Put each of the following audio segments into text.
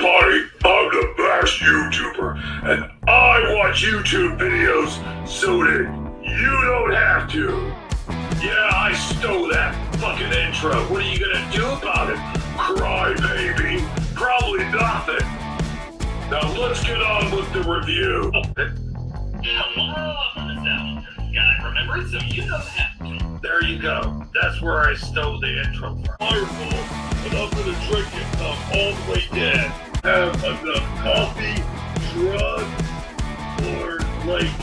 everybody, I'm the best YouTuber, and I watch YouTube videos so that you don't have to. Yeah, I stole that fucking intro. What are you gonna do about it? Cry, baby? Probably nothing. Now let's get on with the review. Hello, nostalgia. Gotta remember it so you don't have to. There you go. That's where I stole the intro from. Fireball, and I'm gonna drink it all the way dead. Have enough coffee, drugs, or like,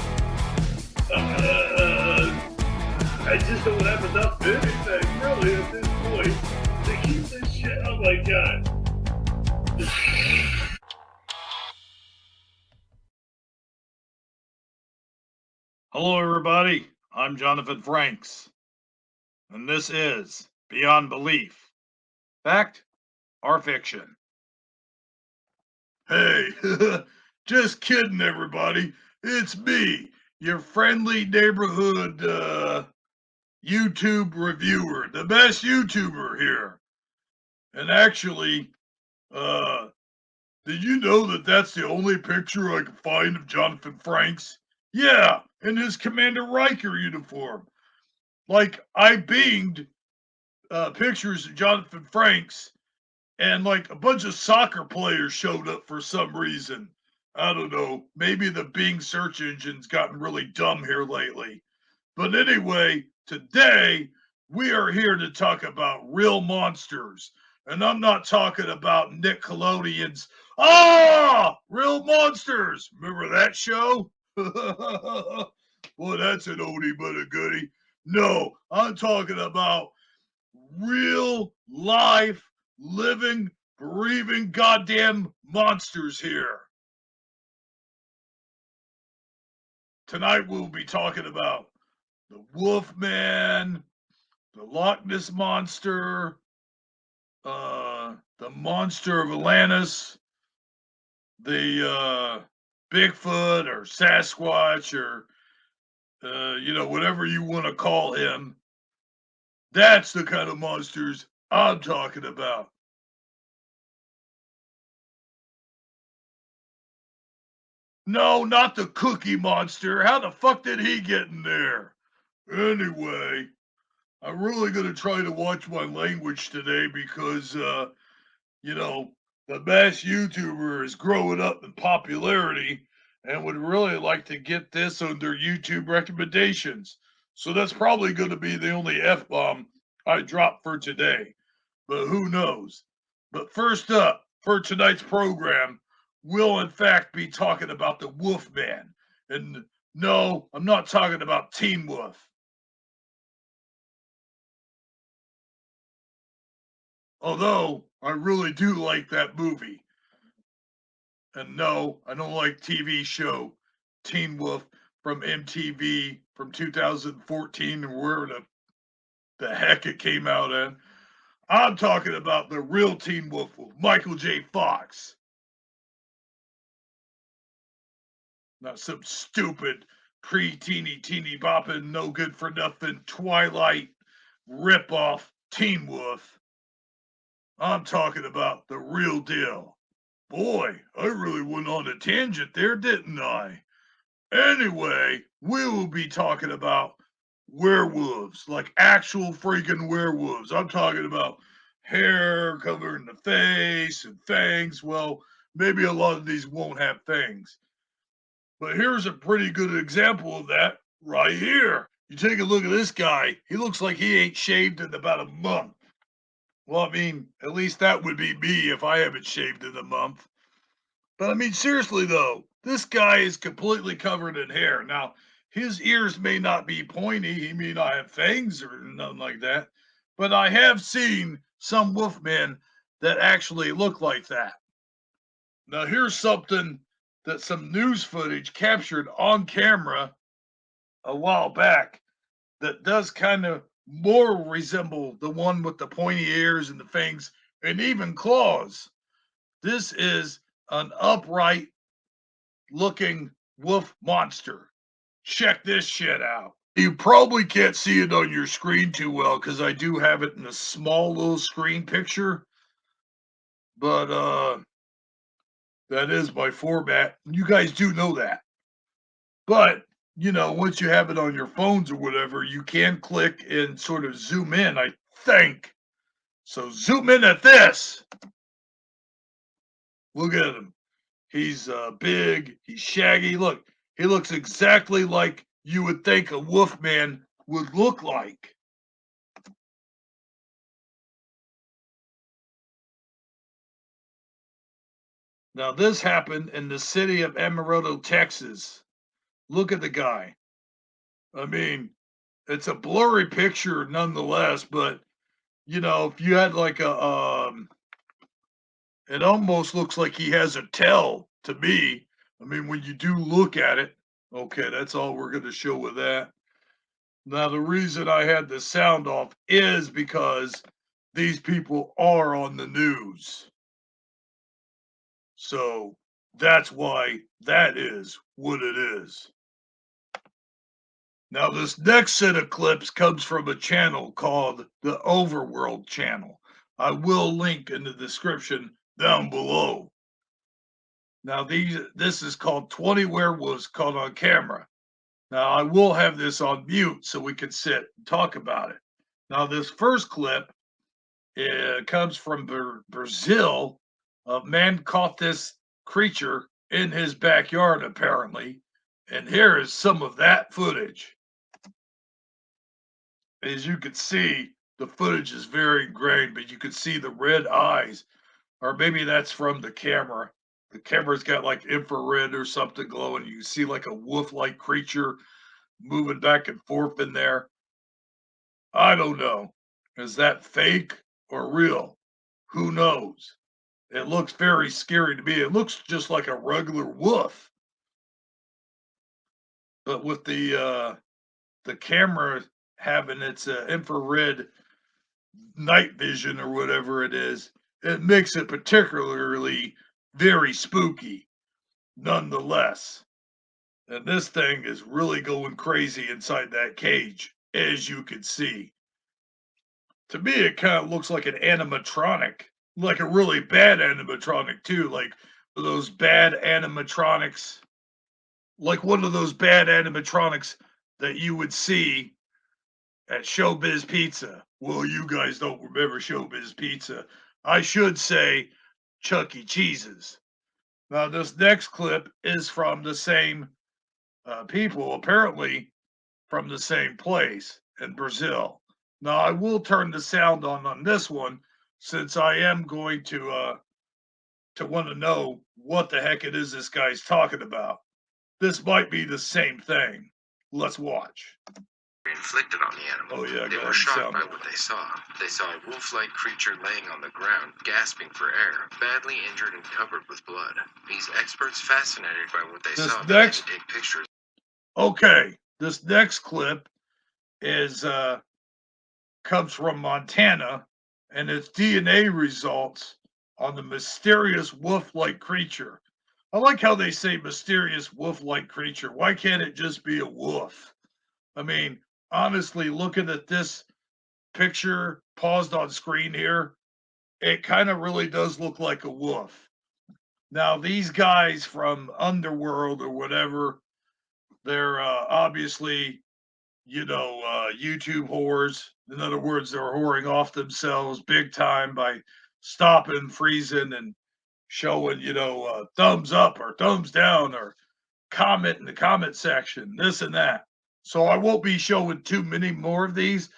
I just don't have enough of anything really at this point to keep this shit. Oh my god. Hello, everybody. I'm Jonathan Franks, and this is Beyond Belief. Fact or fiction? Hey, just kidding, everybody. It's me, your friendly neighborhood YouTube reviewer, the best YouTuber here. And actually, did you know that that's the only picture I could find of Jonathan Franks? Yeah, in his Commander Riker uniform. Like, I binged pictures of Jonathan Franks, and like a bunch of soccer players showed up for some reason. I don't know. Maybe the Bing search engine's gotten really dumb here lately. But anyway, today we are here to talk about real monsters. And I'm not talking about Nickelodeon's Real Monsters. Remember that show? Well, that's an oldie but a goodie. No, I'm talking about real life, living, breathing goddamn monsters here. Tonight we'll be talking about the Wolfman, the Loch Ness Monster, the Monster of Atlantis, the Bigfoot or Sasquatch or whatever you want to call him. That's the kind of monsters I'm talking about. No, not the Cookie Monster. How the fuck did he get in there? Anyway, I'm really going to try to watch my language today because, the best YouTuber is growing up in popularity and would really like to get this on their YouTube recommendations. So that's probably going to be the only F-bomb I drop for today. But who knows? But first up, for tonight's program, we'll in fact be talking about the Wolfman. And no, I'm not talking about Teen Wolf. Although I really do like that movie. And no, I don't like TV show Teen Wolf from MTV from 2014 or where the heck it came out in. I'm talking about the real Teen Wolf with Michael J. Fox. Not some stupid pre-teeny bopping, no good for nothing Twilight ripoff Teen Wolf. I'm talking about the real deal. Boy, I really went on a tangent there, didn't I? Anyway, we will be talking about werewolves, like actual freaking werewolves. I'm talking about hair covering the face and fangs. Well, maybe a lot of these won't have fangs. But here's a pretty good example of that right here. You take a look at this guy. He looks like he ain't shaved in about a month. Well, I mean, at least that would be me if I haven't shaved in a month. But I mean, seriously though, this guy is completely covered in hair. Now, his ears may not be pointy, he may not have fangs or nothing like that, but I have seen some wolfmen that actually look like that. Now, here's something that some news footage captured on camera a while back that does kind of more resemble the one with the pointy ears and the fangs and even claws. This is an upright looking wolf monster. Check this shit out. You probably can't see it on your screen too well because I do have it in a small little screen picture. But That is my format. You guys do know that. But, once you have it on your phones or whatever, you can click and sort of zoom in, I think. So zoom in at this. Look at him. He's big, he's shaggy. Look, he looks exactly like you would think a wolf man would look like. Now, this happened in the city of Amarillo, Texas. Look at the guy. I mean, it's a blurry picture nonetheless, but if you had like it almost looks like he has a tail to me. I mean, when you do look at it, okay, that's all we're going to show with that. Now, the reason I had the sound off is because these people are on the news. So that's why that is what it is. Now, this next set of clips comes from a channel called the Overworld channel. I will link in the description down below. Now, this is called 20 Werewolves Caught on Camera. Now, I will have this on mute so we can sit and talk about it. Now, this first clip comes from Brazil. A man caught this creature in his backyard, apparently. And here is some of that footage. As you can see, the footage is very grainy, but you can see the red eyes, or maybe that's from the camera. The camera's got like infrared or something glowing. You can see like a wolf-like creature moving back and forth in there. I don't know. Is that fake or real? Who knows? It looks very scary to me. It looks just like a regular wolf, but with the camera having its infrared night vision or whatever it is, it makes it particularly very spooky nonetheless. And this thing is really going crazy inside that cage, as you can see. To me, it kind of looks like an animatronic, like a really bad animatronic, too. Like those bad animatronics, like one of those bad animatronics that you would see at Showbiz Pizza. Well, you guys don't remember Showbiz Pizza. I should say Chuck E. Cheese's. Now, this next clip is from the same people, apparently from the same place in Brazil. Now, I will turn the sound on this one since I am going to want to know what the heck it is this guy's talking about. This might be the same thing. Let's watch. Inflicted on the animal. Oh, yeah, They were shocked by what they saw. They saw a wolf-like creature laying on the ground, gasping for air, badly injured and covered with blood. These experts, fascinated by what they saw, began to take pictures. Okay, this next clip is comes from Montana, and it's DNA results on the mysterious wolf-like creature. I like how they say mysterious wolf-like creature. Why can't it just be a wolf? I mean, honestly, looking at this picture paused on screen here, it kind of really does look like a wolf. Now, these guys from Underworld or whatever, they're obviously, YouTube whores. In other words, they're whoring off themselves big time by stopping, freezing, and showing, thumbs up or thumbs down or comment in the comment section, this and that. So I won't be showing too many more of these.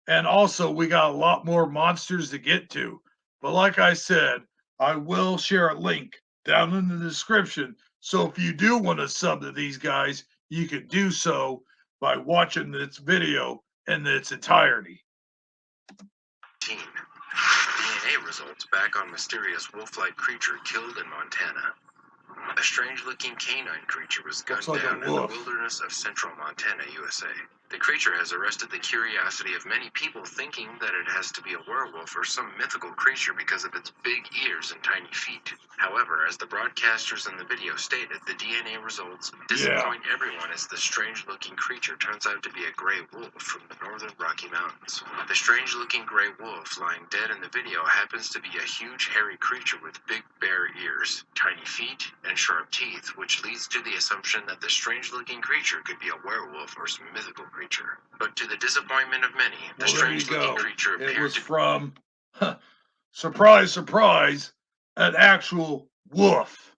And also, we got a lot more monsters to get to. But like I said, I will share a link down in the description. So if you do want to sub to these guys, you can do so by watching this video in its entirety. DNA results back on mysterious wolf-like creature killed in Montana. A strange-looking canine creature was gunned down in the wilderness of central Montana, USA. The creature has arrested the curiosity of many people, thinking that it has to be a werewolf or some mythical creature because of its big ears and tiny feet. However, as the broadcasters in the video stated, the DNA results disappoint everyone as the strange-looking creature turns out to be a gray wolf from the northern Rocky Mountains. The strange-looking gray wolf lying dead in the video happens to be a huge hairy creature with big bare ears, tiny feet, and sharp teeth, which leads to the assumption that the strange-looking creature could be a werewolf or some mythical creature. But to the disappointment of many, the strange-looking creature appeared to from, surprise, surprise, an actual wolf.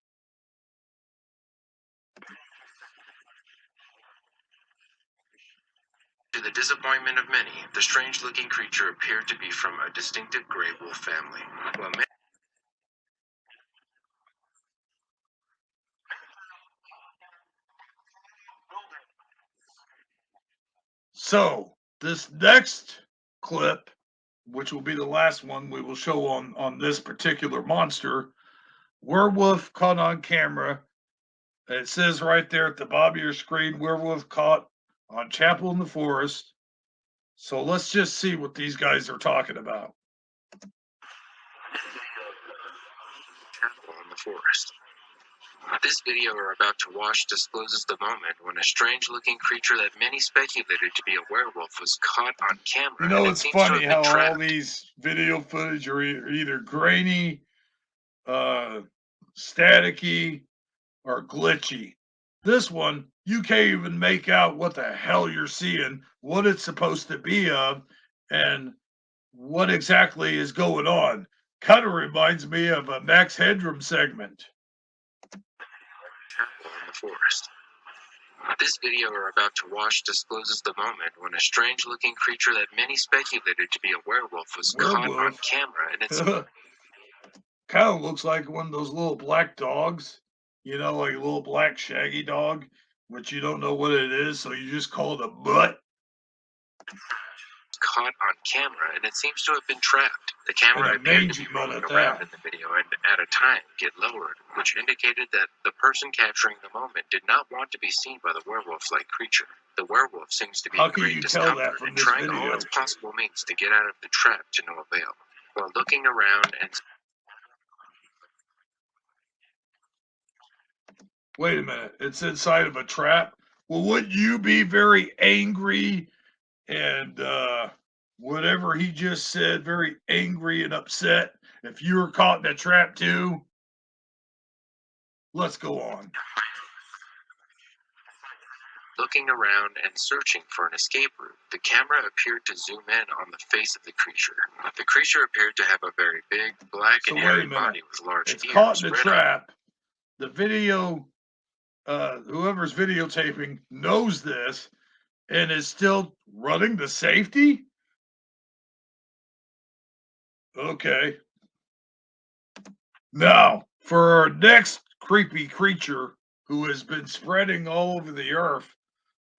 To the disappointment of many, the strange-looking creature appeared to be from a distinctive gray wolf family. While many So, this next clip, which will be the last one we will show on this particular monster, werewolf caught on camera. It says right there at the bottom of your screen, werewolf caught on Chapel in the Forest. So let's just see what these guys are talking about. Chapel in the Forest. This video we're about to watch discloses the moment when a strange-looking creature that many speculated to be a werewolf was caught on camera. You know, it's funny how all these video footage are either grainy, staticky, or glitchy. This one, you can't even make out what the hell you're seeing, what it's supposed to be of, and what exactly is going on. Kind of reminds me of a Max Headroom segment. Chapel in the Forest. This video we're about to watch discloses the moment when a strange-looking creature that many speculated to be a werewolf was caught on camera, and it's kind of looks like one of those little black dogs, you know, like a little black shaggy dog, but you don't know what it is, so you just call it a butt. Caught on camera, and it seems to have been trapped. The camera appeared to be rolling around in the video and at a time get lowered, which indicated that the person capturing the moment did not want to be seen by the werewolf-like creature. The werewolf seems to be in great discomfort and trying all its possible means to get out of the trap to no avail. While looking around and... Wait a minute, it's inside of a trap? Well, wouldn't you be very angry and whatever he just said, very angry and upset if you were caught in a trap too? Let's go on. Looking around and searching for an escape route, the camera appeared to zoom in on the face of the creature. The creature appeared to have a very big, black and hairy body with large ears. It's caught in a trap. The video, whoever's videotaping knows this and is still running the safety? Okay. Now, for our next creepy creature who has been spreading all over the earth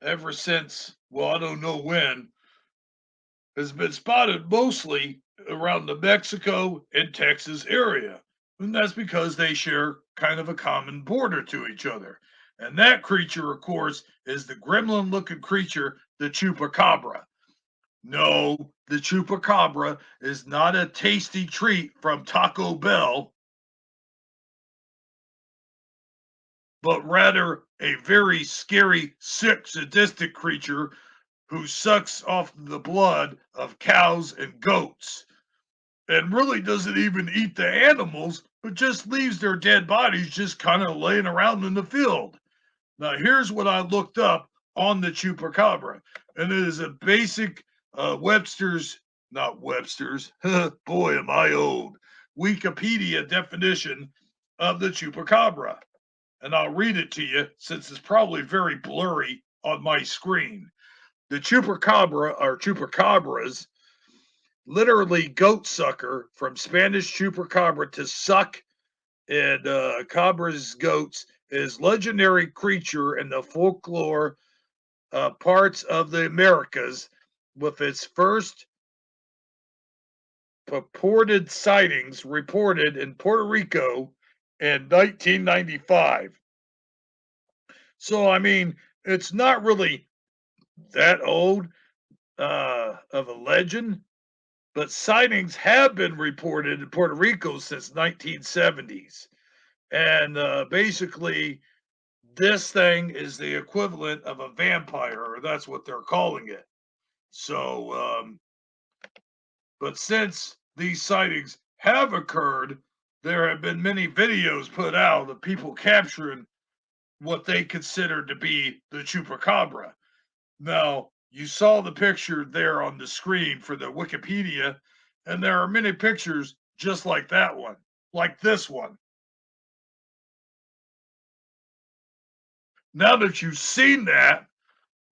ever since, well, I don't know when, has been spotted mostly around the Mexico and Texas area. And that's because they share kind of a common border to each other. And that creature, of course, is the gremlin-looking creature, the chupacabra. No, the chupacabra is not a tasty treat from Taco Bell, but rather a very scary, sick, sadistic creature who sucks off the blood of cows and goats and really doesn't even eat the animals, but just leaves their dead bodies just kind of laying around in the field. Now, here's what I looked up on the chupacabra, and it is a basic not Webster's, boy, am I old, Wikipedia definition of the chupacabra. And I'll read it to you since it's probably very blurry on my screen. The chupacabra or chupacabras, literally goat sucker, from Spanish chupacabra to suck, and cabras, goats, is legendary creature in the folklore parts of the Americas, with its first purported sightings reported in Puerto Rico in 1995. So, I mean, it's not really that old of a legend, but sightings have been reported in Puerto Rico since 1970s. And basically, this thing is the equivalent of a vampire, or that's what they're calling it. So, but since these sightings have occurred, there have been many videos put out of people capturing what they consider to be the chupacabra. Now, you saw the picture there on the screen for the Wikipedia, and there are many pictures just like that one, like this one. Now that you've seen that,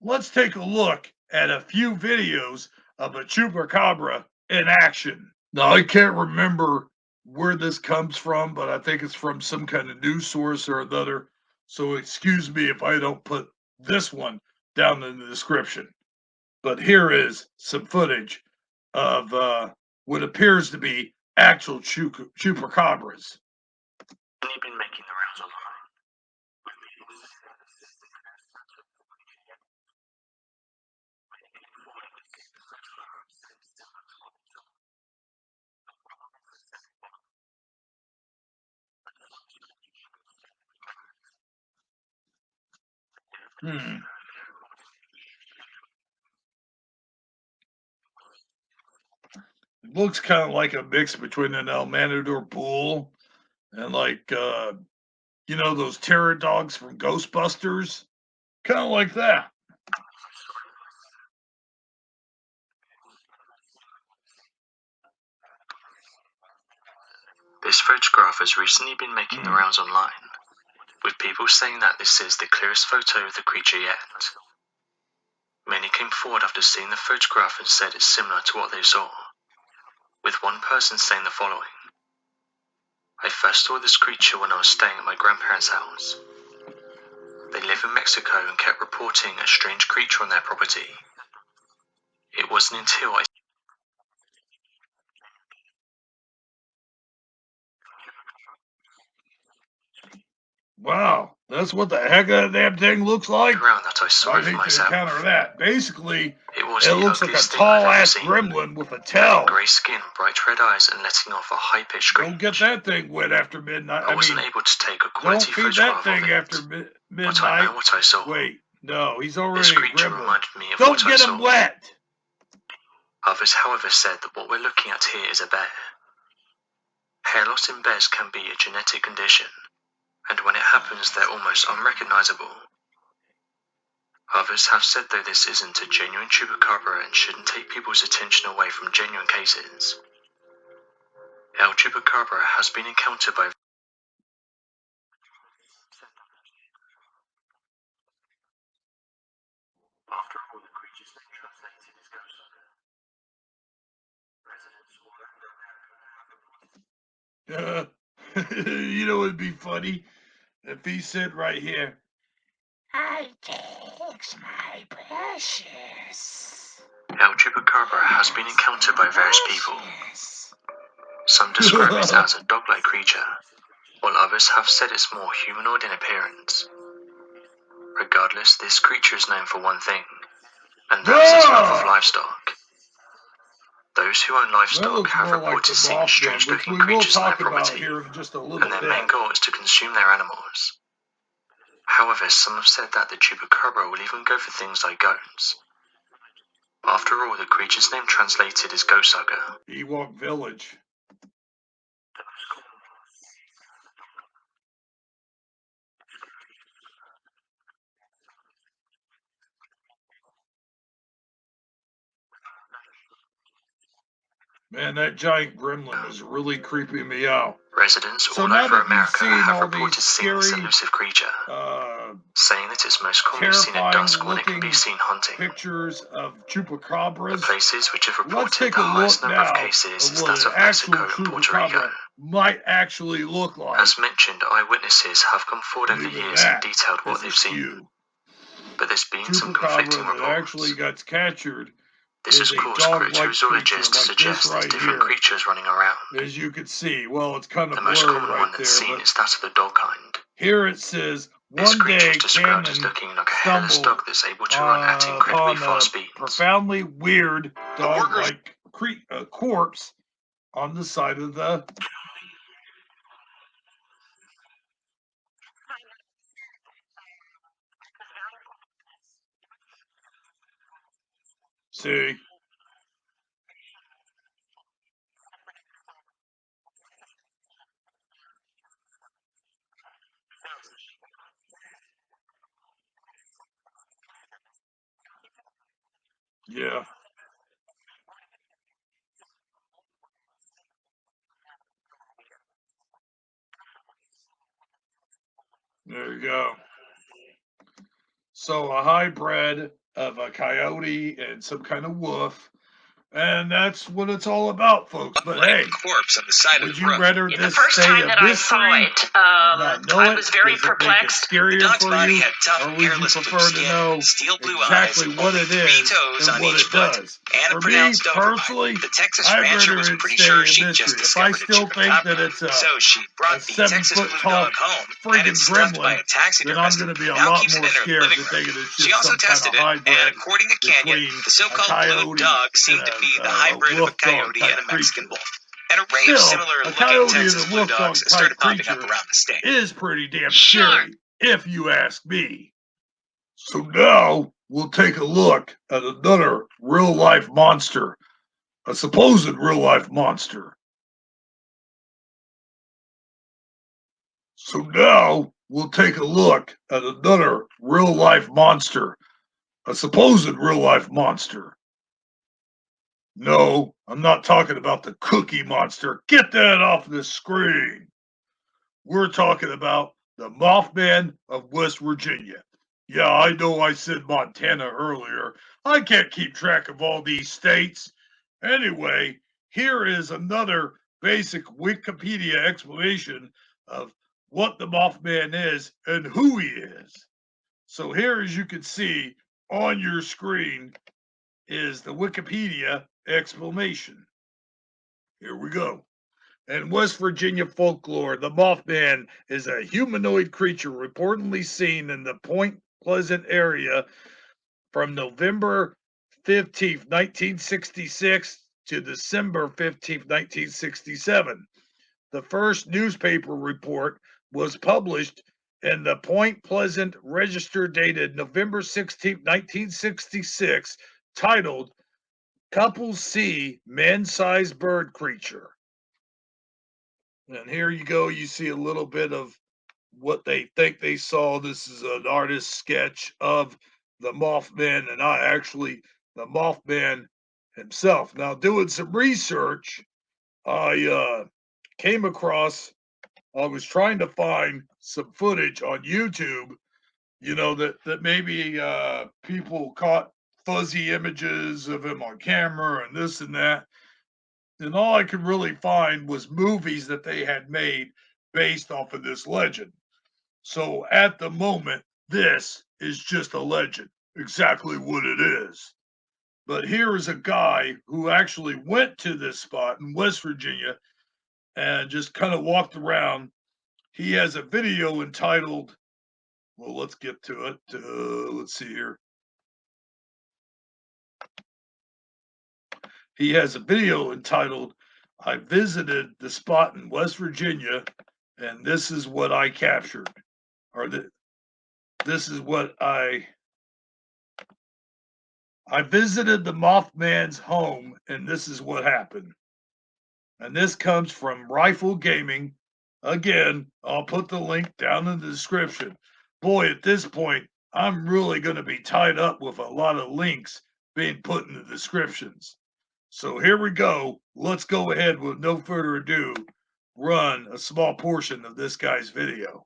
let's take a look at a few videos of a chupacabra in action. Now, I can't remember where this comes from, but I think it's from some kind of news source or another. So excuse me if I don't put this one down in the description. But here is some footage of what appears to be actual chupacabras. You've been making the rounds online with people saying that this is the clearest photo of the creature yet. Many came forward with this photo said similar to what they saw. The problem is the second one. The first creature was It looks kind of like a mix between an El Matador bull and like you know those terror dogs from Ghostbusters, kind of like that. This photograph has recently been making the rounds online, with people saying that this is the clearest photo of the creature yet. Many came forward after seeing the photograph and said it's similar to what they saw, with one person saying the following: I first saw this creature when I was staying at my grandparents' house. They live in Mexico and kept reporting a strange creature on their property. It wasn't until I Wow, that's what the heck that damn thing looks like. around that I saw I it for hate to myself. encounter that. Basically, It was it the looks like a ugliest thing I've tall ever ass seen. gremlin with a Having tail. grey skin, bright red eyes, and letting off a high-pitched screech. Don't get that thing wet after midnight. I wasn't able to take a quality Don't feed that photograph of thing it, after but I midnight. know what I saw. Wait, no, he's This already a creature gremlin. reminded me of Don't what I get saw. him wet. Others, however, said that what we're looking at here is a bear. Hair loss in bears can be a genetic condition, and when it happens, they're almost unrecognizable. Others have said though this isn't a genuine chupacabra and shouldn't take people's attention away from genuine cases. El Chupacabra has been encountered by After all, the creature's name translated is ghost hunter. Residents all over America have reported. You know, it'd be funny if he said right here, I takes my precious. El Chupacabra has been encountered by various people. Some describe it as a dog-like creature, while others have said it's more humanoid in appearance. Regardless, this creature is known for one thing, and that's its love of livestock. Those who own livestock have reported seeing strange-looking creatures on their property, and their main goal is to consume their animals. However, some have said that the chupacabra will even go for things like goats. After all, the creature's name translated is goatsucker. Ewok Village. Man, that giant gremlin is really creeping me out. Residents all over America have reported seeing this elusive creature, saying that it's most commonly seen at dusk when it can be seen hunting. Pictures of chupacabras. The places which have reported the highest number of cases is that of Mexico and Puerto Rico. Might actually look like. As mentioned, eyewitnesses have come forward over the years and detailed what they've seen. But there's been some conflicting reports. Actually got captured. This has caused cryptozoologists to suggest there's different creatures running around. As you can see, well, it's kind of the most common one that's seen is that of the dog kind. Here it says This One creature is day, described as Camden looking like a hairless stumbled dog that's able to run at incredibly upon fast a speeds. profoundly weird dog-like corpse on the side of the... See? Yeah. There you go. So a hybrid of a coyote and some kind of wolf. And that's what it's all about, folks. But hey, corpse on the side would of the you road. rather The this first stay time a that I saw mystery it, and not know I it? was very Does it make it perplexed. The scarier dog's for body you? had tough, Or would you hairless blue prefer to skin, know steel blue exactly eyes, what only it 3 is toes and on what each it foot, does? and a For me, pronounced Doberman. personally, The Texas I'd rancher rather was it pretty stay sure a she'd just mystery. If I discovered a still think that chupacabra, it's a so she brought the Texas 7 foot Blue tall Dog home, had freaking it stuffed by gremlin, a then I'm taxidermist, going to be a now lot keeps it more in her scared living to room. think it's She just also some kind tested of it, and hybrid according to Canyon, between the a so-called blue coyote dog and seemed to be the a hybrid of a wolf dog coyote type and a Mexican creature. bull. An array of Still, similar-looking a coyote Texas and a blue wolf dogs dog started type popping up creature around the state. is pretty damn Sure. scary, if you ask me. So now we'll take a look at another real life monster, a supposed real life monster. So now we'll take a look at another real life monster, a supposed real life monster. No, I'm not talking about the Cookie Monster. Get that off the screen. We're talking about the Mothman of West Virginia. Yeah, I know I said Montana earlier. I can't keep track of all these states. Anyway, here is another basic Wikipedia explanation of what the Mothman is and who he is. So here, as you can see on your screen, is the Wikipedia explanation. Here we go. In West Virginia folklore, the Mothman is a humanoid creature reportedly seen in the Point Pleasant area from November 15th, 1966 to December 15th, 1967. The first newspaper report was published in the Point Pleasant Register dated November 16th, 1966, titled Couples See Man-Sized Bird Creature. And here you go. You see a little bit of what they think they saw. This is an artist's sketch of the Mothman, and not actually the Mothman himself. Now, doing some research, I came across, I was trying to find some footage on YouTube, that maybe people caught fuzzy images of him on camera and this and that. And all I could really find was movies that they had made based off of this legend. So at the moment, this is just a legend, exactly what it is. But here is a guy who actually went to this spot in West Virginia and just kind of walked around. He has a video entitled, well, let's get to it. Let's see here. He has a video entitled, I visited the spot in West Virginia, and this is what I captured. This is what I visited the Mothman's home, and this is what happened. And this comes from Rifle Gaming. Again, I'll put the link down in the description. Boy, at this point, I'm really going to be tied up with a lot of links being put in the descriptions. So here we go. Let's go ahead with no further ado. Run a small portion of this guy's video.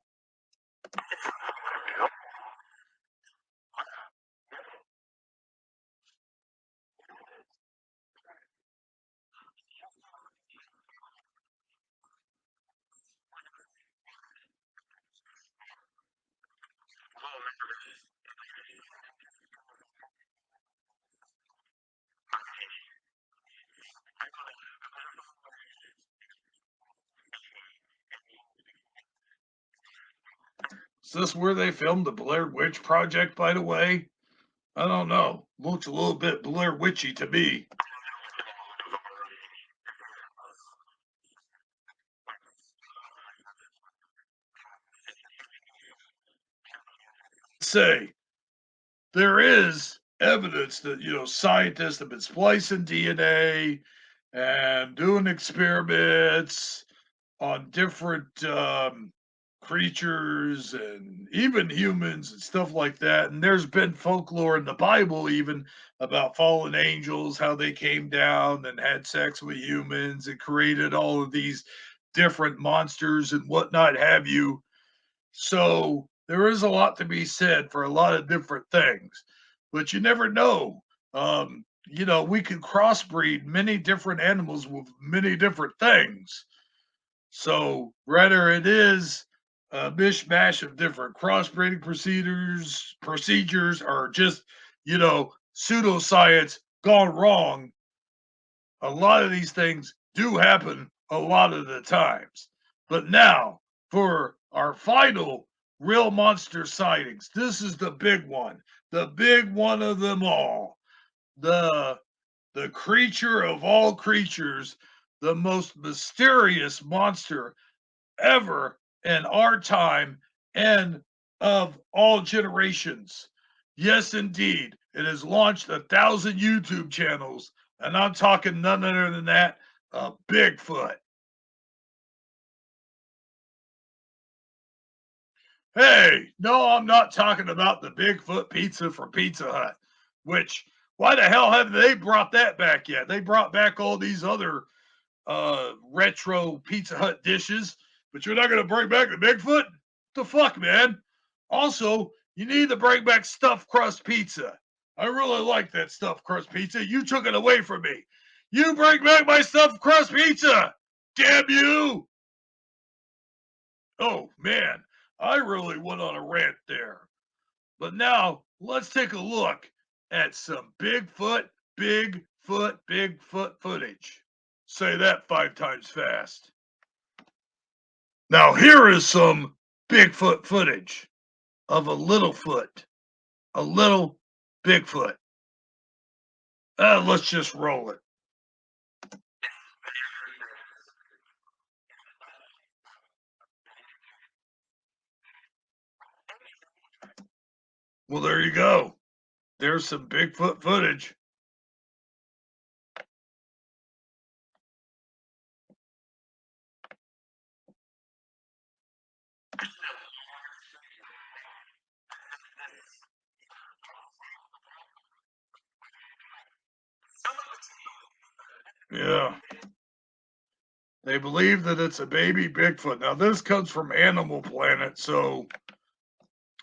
this where they filmed the Blair Witch Project, by the way? I don't know. Looks a little bit Blair Witchy to me. Say, there is evidence that, scientists have been splicing DNA and doing experiments on different creatures and even humans and stuff like that. And there's been folklore in the Bible even about fallen angels, how they came down and had sex with humans and created all of these different monsters and whatnot have you. So there is a lot to be said for a lot of different things, but you never know. We could crossbreed many different animals with many different things. So rather it is a mishmash of different crossbreeding procedures, or just, pseudoscience gone wrong. A lot of these things do happen a lot of the times. But now for our final real monster sightings. This is the big one, the big one of them all. The the creature of all creatures, the most mysterious monster ever in our time and of all generations. Yes, indeed. It has launched 1,000 YouTube channels, and I'm talking none other than that, Bigfoot. Hey, no, I'm not talking about the Bigfoot pizza from Pizza Hut, which, why the hell haven't they brought that back yet? They brought back all these other retro Pizza Hut dishes, but you're not going to bring back the Bigfoot? What the fuck, man? Also, you need to bring back stuffed crust pizza. I really like that stuffed crust pizza. You took it away from me. You bring back my stuffed crust pizza. Damn you. Oh, man. I really went on a rant there. But now let's take a look at some Bigfoot footage. Say that 5 times fast. Now, here is some Bigfoot footage of a little Bigfoot. Let's just roll it. Well, there you go. There's some Bigfoot footage. Yeah. They believe that it's a baby Bigfoot. Now, this comes from Animal Planet, so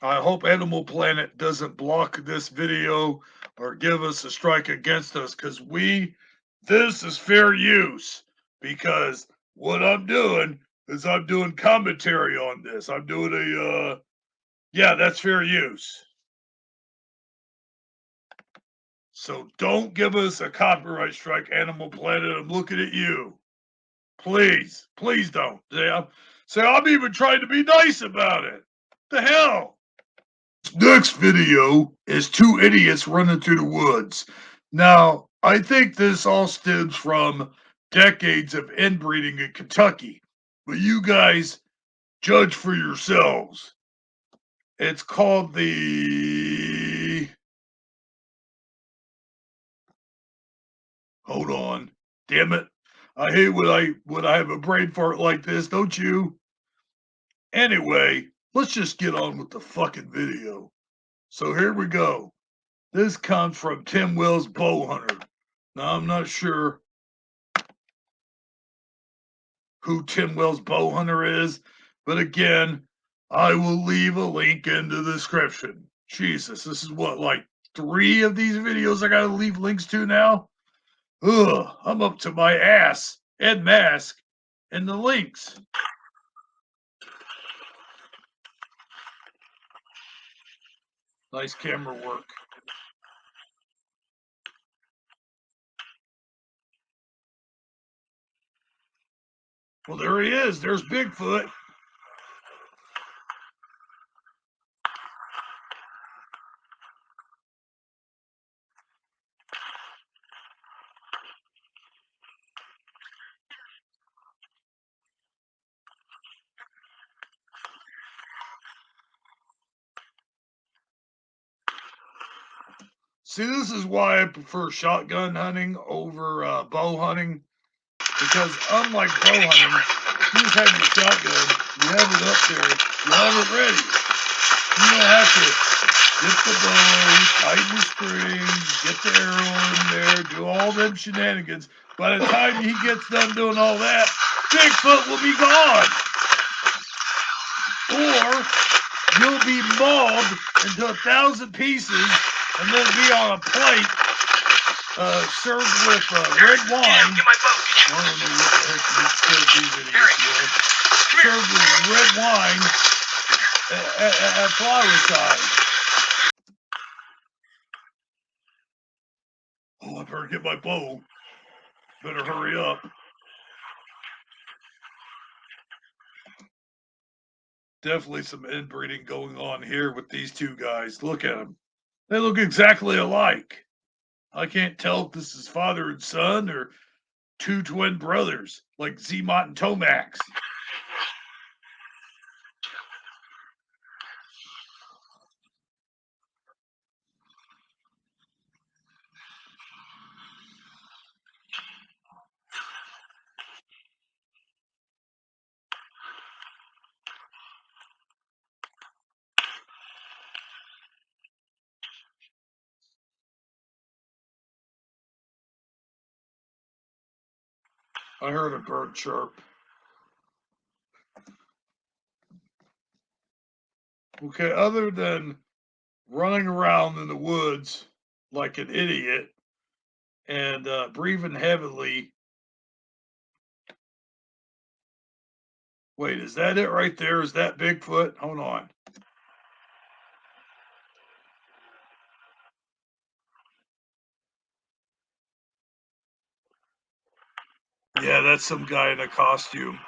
I hope Animal Planet doesn't block this video or give us a strike against us, because this is fair use. Because what I'm doing is I'm doing commentary on this. I'm doing yeah, that's fair use. So don't give us a copyright strike, Animal Planet. I'm looking at you. Please, please don't. I'm even trying to be nice about it. The hell? Next video is two idiots running through the woods. Now, I think this all stems from decades of inbreeding in Kentucky, but you guys judge for yourselves. It's called the. Hold on. Damn it. I hate when I have a brain fart like this, don't you? Anyway, let's just get on with the fucking video. So here we go. This comes from Tim Wells Bowhunter. Now, I'm not sure who Tim Wells Bowhunter is, but again, I will leave a link in the description. Jesus, this is what, like 3 of these videos I gotta leave links to now? Ugh, I'm up to my ass and mask in the links. Nice camera work. Well, there he is. There's Bigfoot. See, this is why I prefer shotgun hunting over bow hunting. Because unlike bow hunting, you just have your shotgun, you have it up there, you have it ready. You don't have to get the bow, tighten the strings, get the arrow in there, do all them shenanigans. By the time he gets done doing all that, Bigfoot will be gone. Or you'll be mauled into 1,000 pieces and then be on a plate served with red wine. Get my boat. I don't know what the heck you serve these idiots with. Served with red wine at Flowerside. Oh, I better get my bow. Better hurry up. Definitely some inbreeding going on here with these two guys. Look at them. They look exactly alike. I can't tell if this is father and son or two twin brothers like Zmot and Tomax. I heard a bird chirp. Okay, other than running around in the woods like an idiot and breathing heavily. Wait, is that it right there? Is that Bigfoot? Hold on. Yeah, that's some guy in a costume.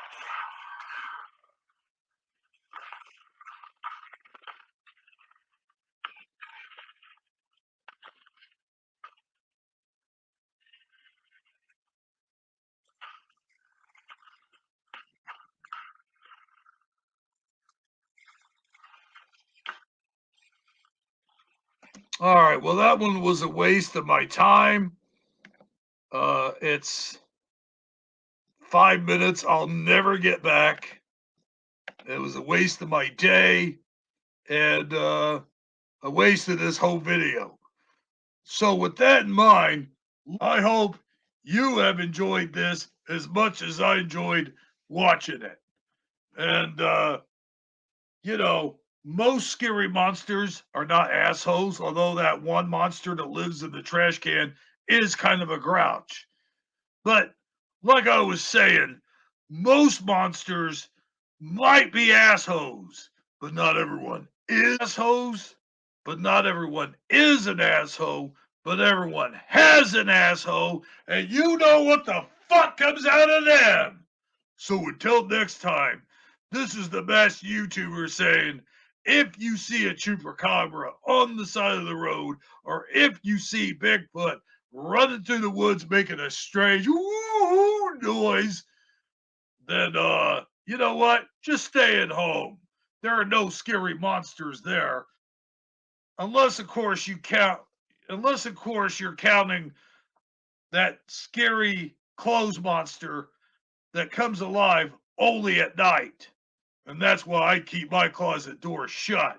All right, well, that one was a waste of my time. It's 5 minutes I'll never get back. It was a waste of my day and a waste of this whole video. So with that in mind, I hope you have enjoyed this as much as I enjoyed watching it. And, you know, most scary monsters are not assholes, although that one monster that lives in the trash can is kind of a grouch. But like I was saying, most monsters might be assholes, but not everyone is assholes. But not everyone is an asshole, but everyone has an asshole, and you know what the fuck comes out of them. So until next time, this is the best YouTuber saying, if you see a chupacabra on the side of the road, or if you see Bigfoot running through the woods making a strange woo noise, then you know what? Just stay at home. There are no scary monsters there. Unless of course you're counting that scary clothes monster that comes alive only at night. And that's why I keep my closet door shut.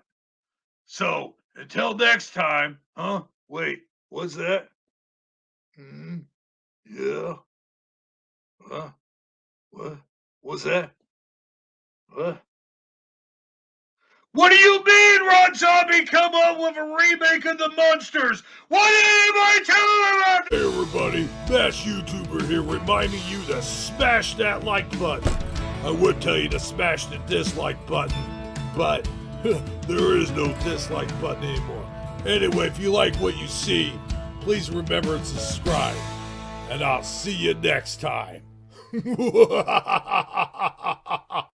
So until next time, wait, what's that? Yeah. What? What's that? What do you mean, Ron Zombie come up with a remake of the Munsters? What did anybody tell him about? Hey everybody, Bash YouTuber here reminding you to smash that like button. I would tell you to smash the dislike button, but there is no dislike button anymore. Anyway, if you like what you see, please remember to subscribe, and I'll see you next time.